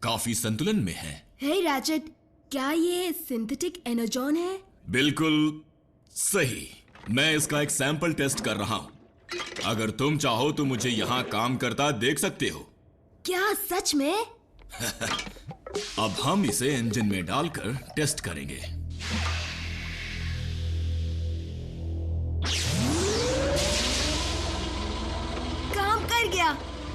काफी संतुलन में है। हे रैचेट, क्या ये सिंथेटिक एनर्जॉन है? बिल्कुल सही। मैं इसका एक सैंपल टेस्ट कर रहा हूं। अगर तुम चाहो तो मुझे यहां काम करता देख सकते हो। क्या सच में? अब हम इसे इंजन में डालकर टेस्ट करेंगे। काम कर गया।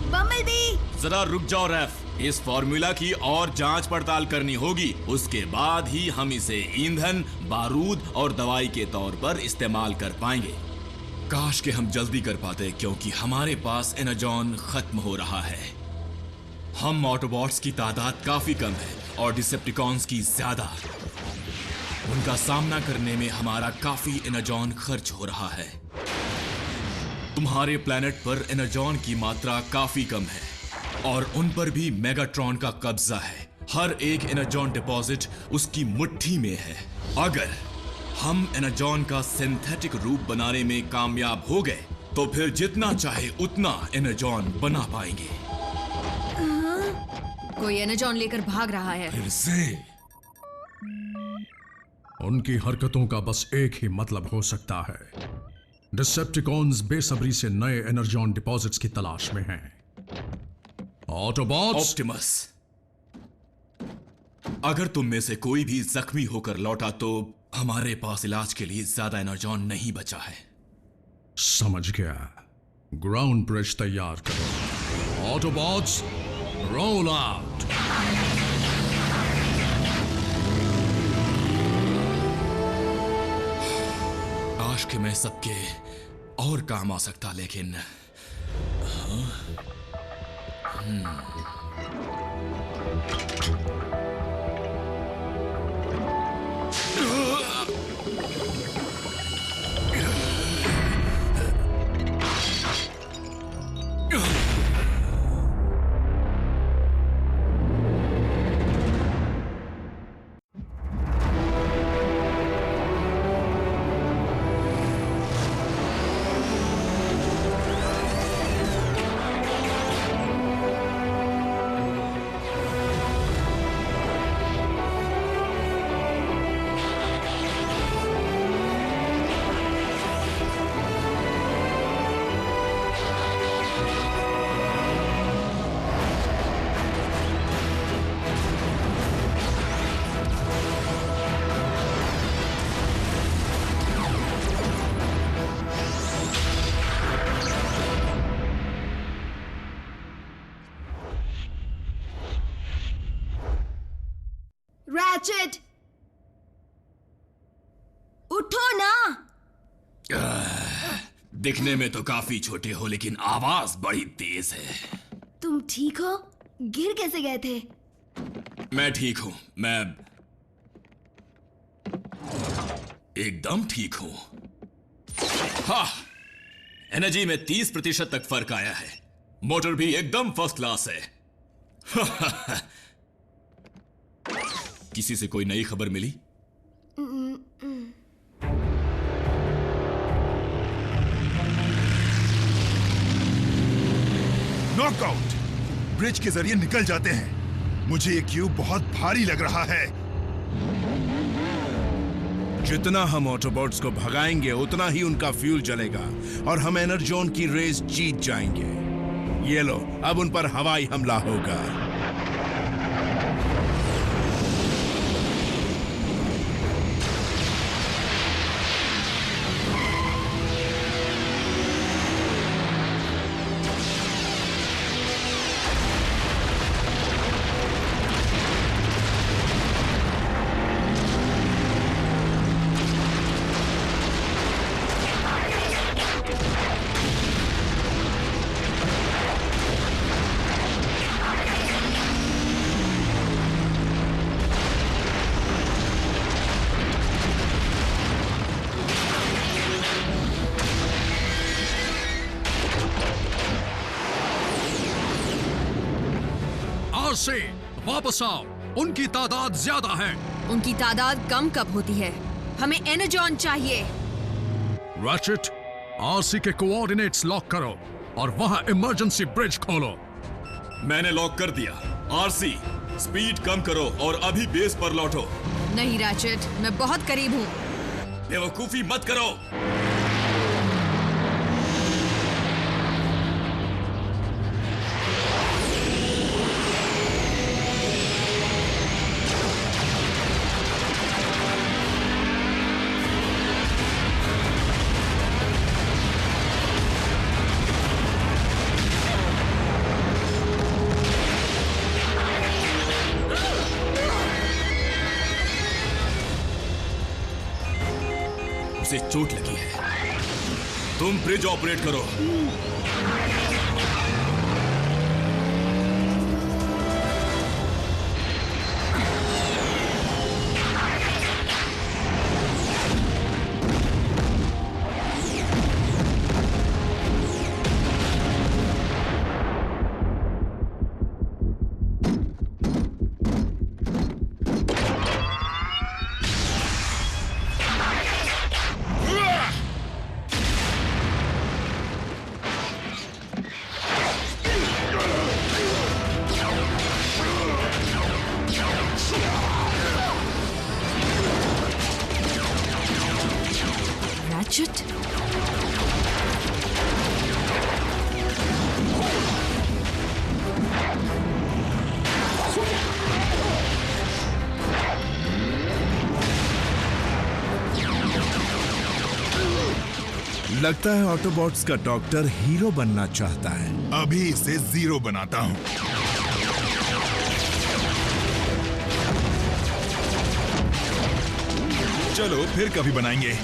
बम्बलबी, जरा रुक जाओ रैफ। इस फॉर्मूला की और जांच पड़ताल करनी होगी। उसके बाद ही हम इसे ईंधन, बारूद और दवाई के तौर पर इस्तेमाल कर पाएंगे। काश के हम जल्दी कर पाते, क्योंकि हमारे पास एनर्जॉन खत्म हो रहा है। हम ऑटोबॉट्स की तादाद काफी कम है और डिसेप्टिकॉन्स की ज्यादा। उनका सामना करने में हमारा काफी एनर्जॉन खर्च हो रहा है। तुम्हारे प्लेनेट पर एनर्जॉन की मात्रा काफी कम है और उन पर भी मेगाट्रॉन का कब्जा है। हर एक एनर्जॉन डिपॉजिट उसकी मुट्ठी में है। अगर हम एनर्जॉन का सिंथेटिक रूप बनाने में कामयाब हो गए तो फिर जितना चाहे उतना एनर्जॉन बना पाएंगे। कोई एनर्जॉन लेकर भाग रहा है। फिर से उनकी हरकतों का बस एक ही मतलब हो सकता है। डिसेप्टिकॉन्स बेसब्री से नए एनर्जॉन डिपॉजिट्स की तलाश में हैं। ऑटोबॉट्स, ऑप्टिमस, अगर तुम में से कोई भी जख्मी होकर लौटा तो हमारे पास इलाज के लिए ज्यादा एनर्जॉन नहीं बचा है। समझ गया। ग्राउंड ब्रिज तैयार करो। Autobots, roll out. काश कि मैं सबके और काम आ सकता, लेकिन रैचेट, उठो ना। दिखने में तो काफी छोटे हो, लेकिन आवाज बड़ी तेज है। तुम ठीक हो? गिर कैसे गए थे? मैं ठीक हूं। मैं एकदम ठीक हूं। हाँ, एनर्जी में 30% तक फर्क आया है। मोटर भी एकदम फर्स्ट क्लास है। किसी से कोई नई खबर मिली? नॉकआउट! ब्रिज के जरिए निकल जाते हैं। मुझे ये क्यूब बहुत भारी लग रहा है। जितना हम ऑटोबॉट्स को भगाएंगे उतना ही उनका फ्यूल जलेगा और हम एनर्जॉन की रेस जीत जाएंगे। ये लो, अब उन पर हवाई हमला होगा। से वापस आओ। उनकी तादाद ज्यादा है। उनकी तादाद कम कब होती है? हमें एनर्जॉन चाहिए। रैचेट, आरसी के कोऑर्डिनेट्स लॉक करो और वहां इमरजेंसी ब्रिज खोलो। मैंने लॉक कर दिया। आरसी, स्पीड कम करो और अभी बेस पर लौटो। नहीं रैचेट, मैं बहुत करीब हूँ। बेवकूफी मत करो। उसे चोट लगी है। तुम ब्रिज ऑपरेट करो। रैचेट, लगता है ऑटोबॉट्स का डॉक्टर हीरो बनना चाहता है। अभी इसे जीरो बनाता हूं। चलो फिर कभी बनाएंगे।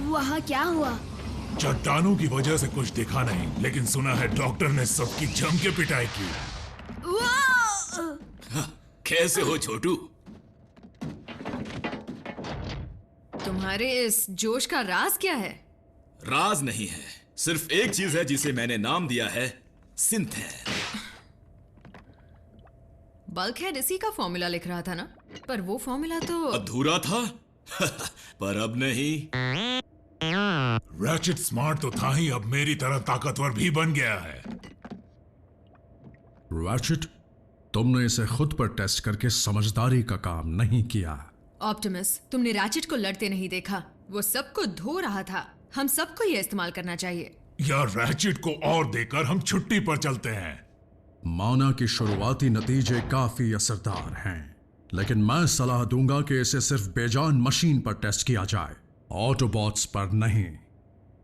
वहाँ क्या हुआ? चट्टानों की वजह से कुछ दिखा नहीं, लेकिन सुना है डॉक्टर ने सबकी जम के पिटाई की। कैसे हो छोटू? तुम्हारे इस जोश का राज क्या है? राज नहीं है, सिर्फ एक चीज है जिसे मैंने नाम दिया है सिंथेर। बल्कहेड इसी का फॉर्मूला लिख रहा था ना? पर वो फॉर्मूला तो अधूरा था। पर अब नहीं। रैचेट स्मार्ट तो था ही, अब मेरी तरह ताकतवर भी बन गया है। रैचेट, तुमने इसे खुद पर टेस्ट करके समझदारी का काम नहीं किया। ऑप्टिमस, तुमने रैचेट को लड़ते नहीं देखा। वो सबको धो रहा था। हम सबको ये इस्तेमाल करना चाहिए। या रैचेट को और देकर हम छुट्टी पर चलते हैं। माना कि शुरुआती नतीजे काफी असरदार हैं, लेकिन मैं सलाह दूंगा कि इसे सिर्फ बेजान मशीन पर टेस्ट किया जाए, ऑटोबॉट्स पर नहीं।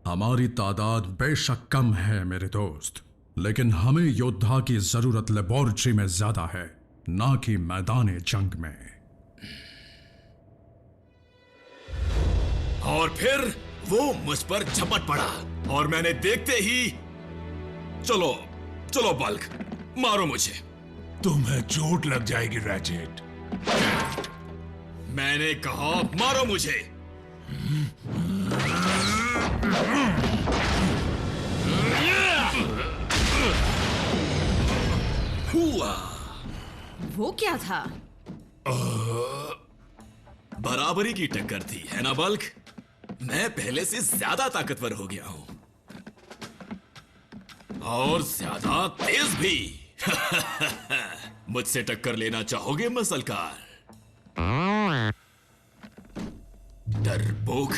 हमारी तादाद बेशक कम है मेरे दोस्त, लेकिन हमें योद्धा की जरूरत लेबोरेटरी में ज्यादा है, ना कि मैदान जंग में। और फिर वो मुझ पर झपट पड़ा और मैंने देखते ही चलो चलो बल्क, मारो मुझे। तुम्हें चोट लग जाएगी रैचेट। मैंने कहा मारो मुझे। हुआ। वो क्या था? बराबरी की टक्कर थी, है ना बल्क? मैं पहले से ज्यादा ताकतवर हो गया हूं और ज्यादा तेज भी। मुझसे टक्कर लेना चाहोगे मसलकार? डरपोक,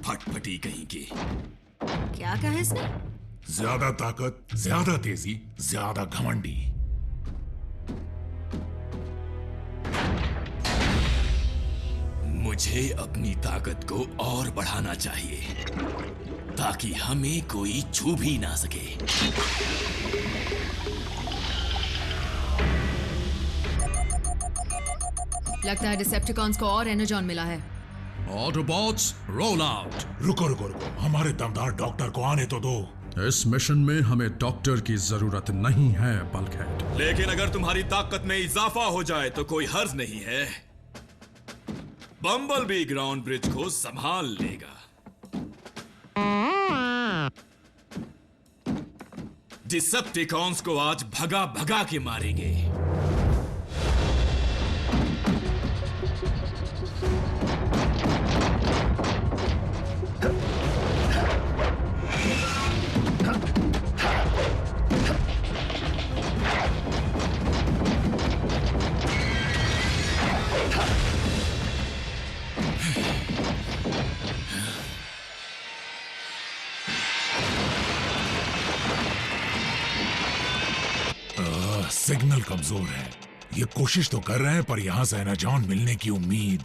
फटफटी कहीं की। क्या कहा इसने? ज्यादा ताकत, ज्यादा तेजी, ज्यादा घमंडी। मुझे अपनी ताकत को और बढ़ाना चाहिए ताकि हमें कोई छू भी ना सके। लगता है डिसेप्टिकॉन्स को और एनर्जॉन मिला है। Autobots roll out. रुको रुको रुको, हमारे दमदार डॉक्टर को आने तो दो। इस मिशन में हमें डॉक्टर की जरूरत नहीं है बल्कहेड। लेकिन अगर तुम्हारी ताकत में इजाफा हो जाए तो कोई हर्ज नहीं है। बम्बलबी ग्राउंड ब्रिज को संभाल लेगा। डिसेप्टिकॉन्स को आज भगा भगा के मारेंगे। सिग्नल कमजोर है। ये कोशिश तो कर रहे हैं पर यहाँ से एनाजॉन मिलने की उम्मीद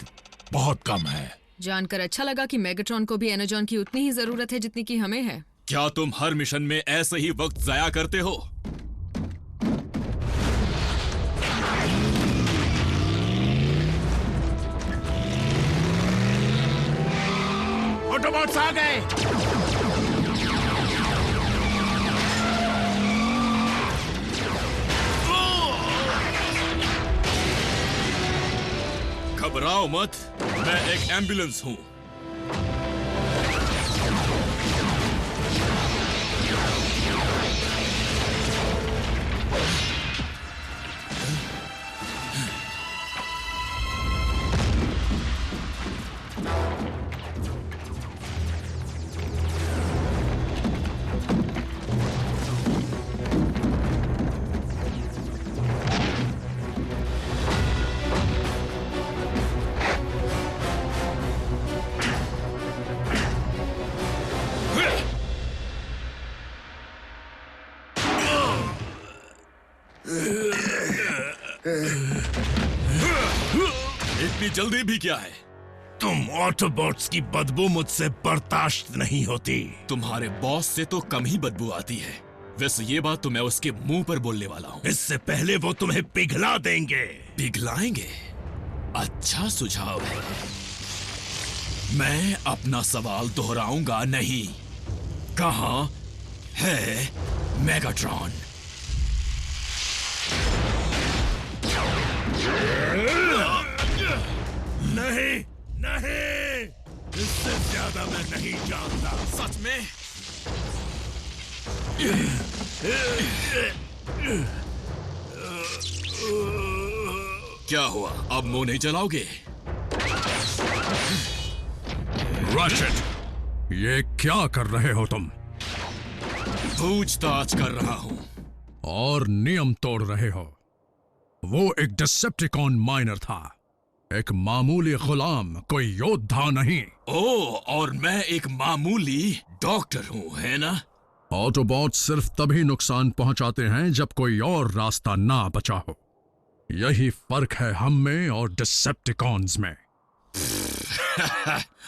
बहुत कम है। जानकर अच्छा लगा कि मेगाट्रॉन को भी एनाजॉन की उतनी ही जरूरत है जितनी की हमें है। क्या तुम हर मिशन में ऐसे ही वक्त जाया करते हो? ऑटोबॉट्स आ गए। घबराओ मत, मैं एक एम्बुलेंस हूं। इतनी जल्दी भी क्या है? तुम ऑटोबॉट्स की बदबू मुझसे बर्दाश्त नहीं होती। तुम्हारे बॉस से तो कम ही बदबू आती है। वैसे ये बात तो मैं उसके मुंह पर बोलने वाला हूँ। इससे पहले वो तुम्हें पिघला देंगे। पिघलाएंगे? अच्छा सुझाव है। मैं अपना सवाल दोहराऊंगा नहीं। कहाँ है मेगाट्रॉन? नहीं नहीं, इससे ज्यादा मैं नहीं जानता। सच में? क्या हुआ, अब मुंह नहीं चलाओगे? रैचेट, ये क्या कर रहे हो तुम? पूछताछ कर रहा हूं। और नियम तोड़ रहे हो। वो एक डिसेप्टिकॉन माइनर था, एक मामूली गुलाम, कोई योद्धा नहीं। ओह, और मैं एक मामूली डॉक्टर हूं, है ना? ऑटोबॉट सिर्फ तभी नुकसान पहुंचाते हैं जब कोई और रास्ता ना बचा हो। यही फर्क है हम में और डिसेप्टिकॉन्स में।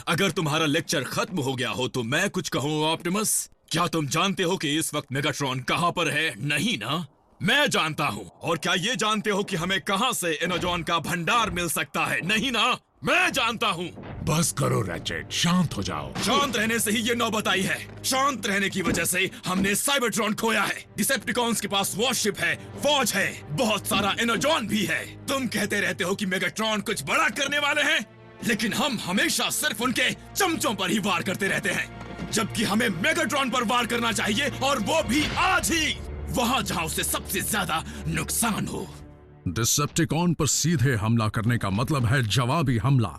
अगर तुम्हारा लेक्चर खत्म हो गया हो तो मैं कुछ कहूं ऑप्टिमस। क्या तुम जानते हो कि इस वक्त मेगाट्रॉन कहां पर है? नहीं ना? मैं जानता हूं। और क्या ये जानते हो कि हमें कहां से एनाजॉन का भंडार मिल सकता है? नहीं ना? मैं जानता हूं। बस करो रैचेट, शांत हो जाओ। शांत रहने से ही ये नौबत आई है। शांत रहने की वजह से हमने साइबरट्रॉन खोया है। डिसेप्टिकॉन्स के पास वॉरशिप है, फौज है, बहुत सारा एनाजॉन भी है। तुम कहते रहते हो कि मेगाट्रॉन कुछ बड़ा करने वाले हैं, लेकिन हम हमेशा सिर्फ उनके चमचों पर ही वार करते रहते हैं, जबकि हमें मेगाट्रॉन पर वार करना चाहिए, और वो भी आज ही, वहां जहां उसे सबसे ज्यादा नुकसान हो। डिसेप्टिकॉन पर सीधे हमला करने का मतलब है जवाबी हमला,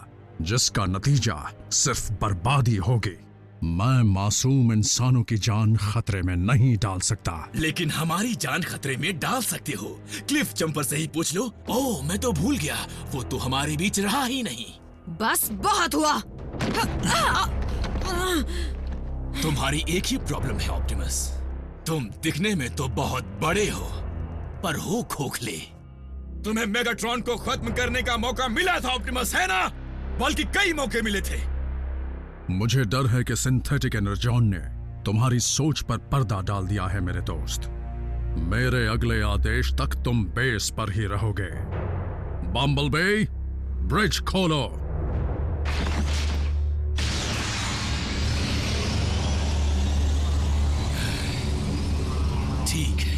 जिसका नतीजा सिर्फ बर्बादी होगी। मैं मासूम इंसानों की जान खतरे में नहीं डाल सकता। लेकिन हमारी जान खतरे में डाल सकते हो। क्लिफ जंपर से ही पूछ लो। ओह, मैं तो भूल गया, वो तो हमारे बीच रहा ही नहीं। बस बहुत हुआ। तुम्हारी एक ही प्रॉब्लम है ऑप्टिमस, तुम दिखने में तो बहुत बड़े हो, पर हो खोखले। तुम्हें मेगाट्रॉन को खत्म करने का मौका मिला था ऑप्टिमस, है ना? बल्कि कई मौके मिले थे। मुझे डर है कि सिंथेटिक एनर्जॉन ने तुम्हारी सोच पर पर्दा डाल दिया है मेरे दोस्त। मेरे अगले आदेश तक तुम बेस पर ही रहोगे। बम्बलबी, ब्रिज खोलो। ठीक है।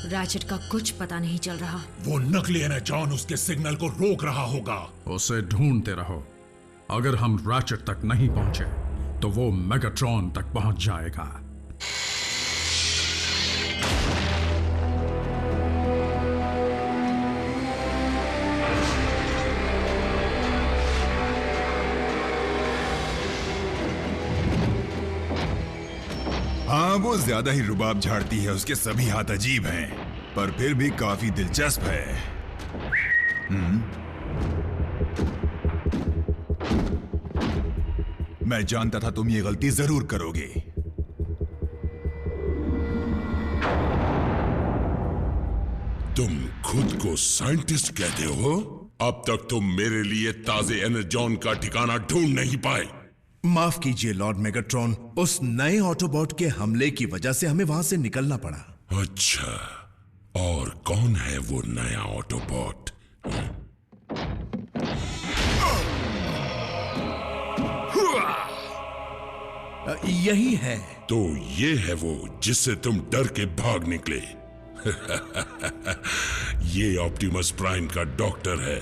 रैचेट का कुछ पता नहीं चल रहा। वो नकली एनर्जॉन उसके सिग्नल को रोक रहा होगा। उसे ढूंढते रहो। अगर हम रैचेट तक नहीं पहुंचे तो वो मेगाट्रॉन तक पहुंच जाएगा। हाँ, वो ज्यादा ही रुबाब झाड़ती है। उसके सभी हाथ अजीब हैं, पर फिर भी काफी दिलचस्प है। मैं जानता था तुम ये गलती जरूर करोगे। तुम खुद को साइंटिस्ट कहते हो? अब तक तुम मेरे लिए ताजे एनर्जॉन का ठिकाना ढूंढ नहीं पाए। माफ कीजिए लॉर्ड मेगाट्रॉन, उस नए ऑटोबॉट के हमले की वजह से हमें वहां से निकलना पड़ा। अच्छा, और कौन है वो नया ऑटोबॉट? यही है। तो ये है वो जिससे तुम डर के भाग निकले। ये ऑप्टिमस प्राइम का डॉक्टर है।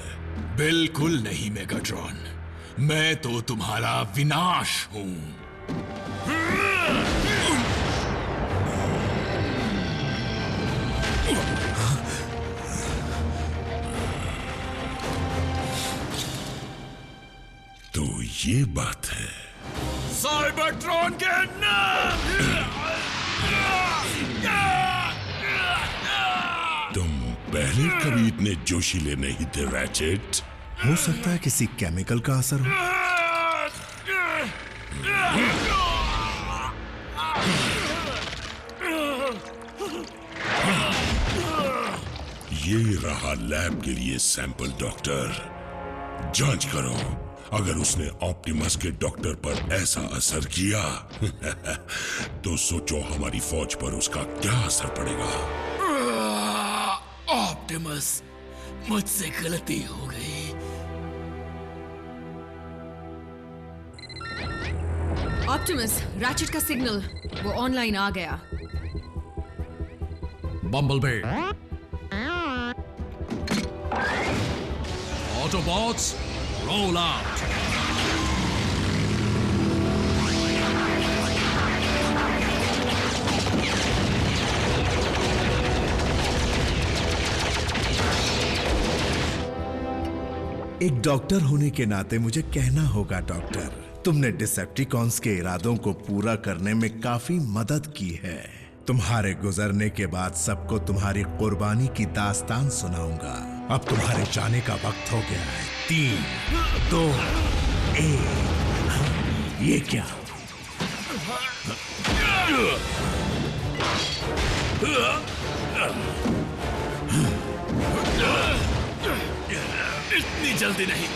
बिल्कुल नहीं मेगाट्रॉन, मैं तो तुम्हारा विनाश हूं। तो ये बात है। साइबरट्रॉन के नाम। तुम पहले कभी इतने जोशीले नहीं थे रैचेट। हो सकता है किसी केमिकल का असर हो। ये रहा लैब के लिए सैंपल डॉक्टर। जांच करो, अगर उसने ऑप्टिमस के डॉक्टर पर ऐसा असर किया तो सोचो हमारी फौज पर उसका क्या असर पड़ेगा। ऑप्टिमस, मुझसे गलती हो गई। ऑप्टिमस, रैचेट का सिग्नल वो ऑनलाइन आ गया। Bumblebee, Autobots, roll out. एक डॉक्टर होने के नाते मुझे कहना होगा डॉक्टर, तुमने डिसेप्टिकॉन्स के इरादों को पूरा करने में काफी मदद की है। तुम्हारे गुजरने के बाद सबको तुम्हारी कुर्बानी की दास्तान सुनाऊंगा। अब तुम्हारे जाने का वक्त हो गया है। 3, 2, 1। ये क्या? इतनी जल्दी नहीं।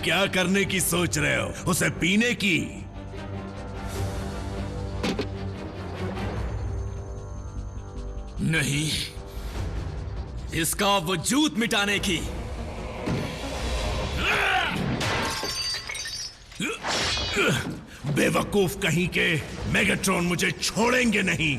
क्या करने की सोच रहे हो? उसे पीने की? नहीं, इसका वजूद मिटाने की। बेवकूफ कहीं के, मेगाट्रॉन मुझे छोड़ेंगे नहीं।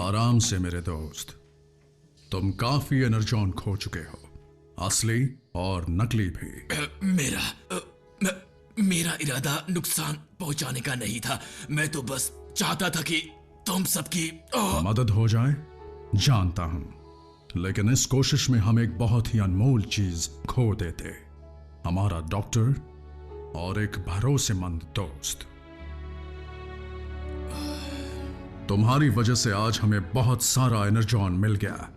आराम से मेरे दोस्त। तुम काफी एनर्जॉन खो चुके हो, असली और नकली भी। मेरा इरादा नुकसान पहुंचाने का नहीं था। मैं तो बस चाहता था कि तुम सबकी मदद हो जाए, जानता हूं, लेकिन इस कोशिश में हम एक बहुत ही अनमोल चीज खो देते, हमारा डॉक्टर और एक भरोसेमंद दोस्त। तुम्हारी वजह से आज हमें बहुत सारा एनर्जॉन मिल गया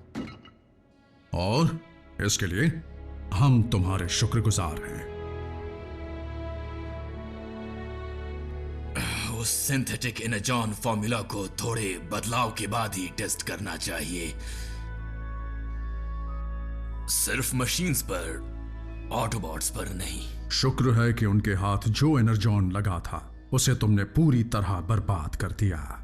और इसके लिए हम तुम्हारे शुक्रगुजार हैं। उस सिंथेटिक एनर्जॉन फॉर्मूला को थोड़े बदलाव के बाद ही टेस्ट करना चाहिए, सिर्फ मशीन्स पर, ऑटोबॉट्स पर नहीं। शुक्र है कि उनके हाथ जो एनर्जॉन लगा था उसे तुमने पूरी तरह बर्बाद कर दिया।